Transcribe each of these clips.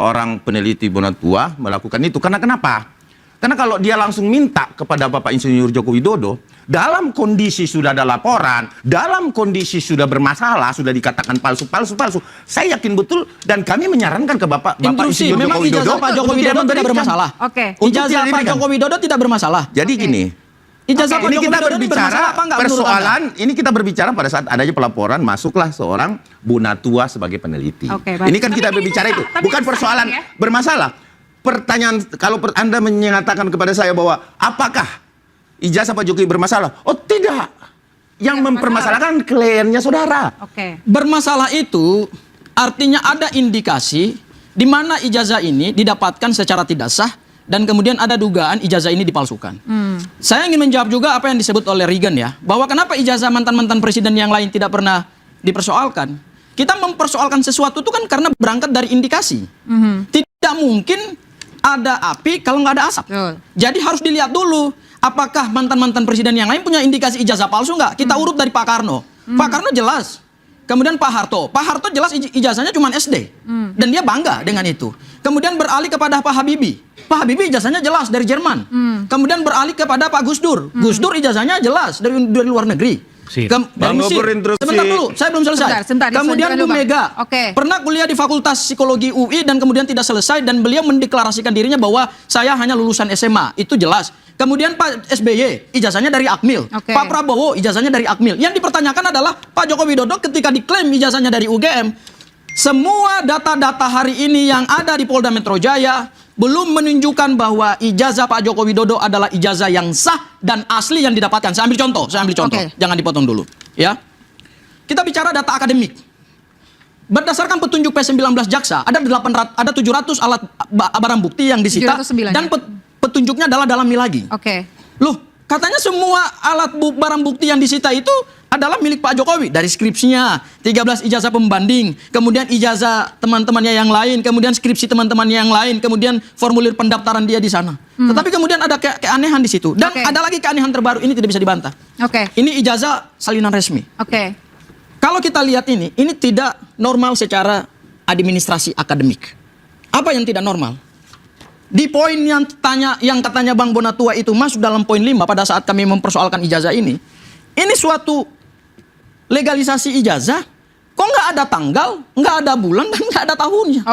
orang peneliti Bonatua melakukan itu. Karena kenapa? Karena kalau dia langsung minta kepada Bapak Insinyur Joko Widodo, dalam kondisi sudah ada laporan, dalam kondisi sudah bermasalah, sudah dikatakan palsu, saya yakin betul dan kami menyarankan ke Bapak Insinyur Joko Widodo. Ijazah Pak Joko Widodo tidak bermasalah. Oke. Ijazah Pak Joko Widodo tidak bermasalah. Jadi gini, ijazah Pak ini Joko kita Widodo berbicara apa enggak persoalan, ini kita berbicara pada saat adanya pelaporan, masuklah seorang Bonatua sebagai peneliti. Oke, baik. Ini kan kita berbicara itu, bukan persoalan bermasalah. Pertanyaan, kalau Anda menyatakan kepada saya bahwa apakah ijazah Pak Jokowi bermasalah? Oh tidak. Yang mempermasalahkan kliennya saudara. Oke. Bermasalah itu artinya ada indikasi di mana ijazah ini didapatkan secara tidak sah dan kemudian ada dugaan ijazah ini dipalsukan. Saya ingin menjawab juga apa yang disebut oleh Reagan ya, bahwa kenapa ijazah mantan-mantan presiden yang lain tidak pernah dipersoalkan. Kita mempersoalkan sesuatu itu kan karena berangkat dari indikasi. Tidak mungkin ada api kalau nggak ada asap. Jadi harus dilihat dulu apakah mantan-mantan presiden yang lain punya indikasi ijazah palsu nggak. Kita urut dari Pak Karno. Pak Karno jelas. Kemudian Pak Harto. Pak Harto jelas ijazahnya cuma SD. Dan dia bangga dengan itu. Kemudian beralih kepada Pak Habibie. Pak Habibie ijazahnya jelas dari Jerman. Kemudian beralih kepada Pak Gus Dur. Gus Dur ijazahnya jelas dari luar negeri. Bang Gopur interupsi. Sebentar dulu, saya belum selesai. Sebentar, kemudian Bu Mega pernah kuliah di Fakultas Psikologi UI dan kemudian tidak selesai dan beliau mendeklarasikan dirinya bahwa saya hanya lulusan SMA. Itu jelas. Kemudian Pak SBY ijazahnya dari Akmil. Pak Prabowo ijazahnya dari Akmil. Yang dipertanyakan adalah Pak Joko Widodo ketika diklaim ijazahnya dari UGM. Semua data-data hari ini yang ada di Polda Metro Jaya belum menunjukkan bahwa ijazah Pak Joko Widodo adalah ijazah yang sah dan asli yang didapatkan. Saya ambil contoh. Jangan dipotong dulu. Ya. Kita bicara data akademik. Berdasarkan petunjuk P19 Jaksa, ada 700 alat barang bukti yang disita dan petunjuknya adalah dalam lagi. Loh, katanya semua alat barang bukti yang disita itu adalah milik Pak Jokowi. Dari skripsinya, 13 ijazah pembanding, kemudian ijazah teman-temannya yang lain, kemudian skripsi teman-temannya yang lain, kemudian formulir pendaftaran dia di sana. Tetapi kemudian ada keanehan di situ. Dan ada lagi keanehan terbaru, ini tidak bisa dibantah. Ini ijazah salinan resmi. Kalau kita lihat ini tidak normal secara administrasi akademik. Apa yang tidak normal? Di poin yang katanya Bang Bonatua itu masuk dalam poin 5 pada saat kami mempersoalkan ijazah ini suatu legalisasi ijazah, kok nggak ada tanggal, nggak ada bulan, dan nggak ada tahunnya.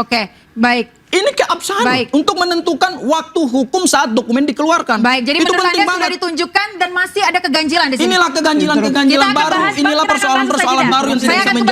Baik. Ini keabsahan untuk menentukan waktu hukum saat dokumen dikeluarkan. Baik, jadi itu menurut penting Anda banget. sudah ditunjukkan dan masih ada keganjilan di sini. Inilah keganjilan baru, inilah persoalan-persoalan baru yang tidak bisa menjawab.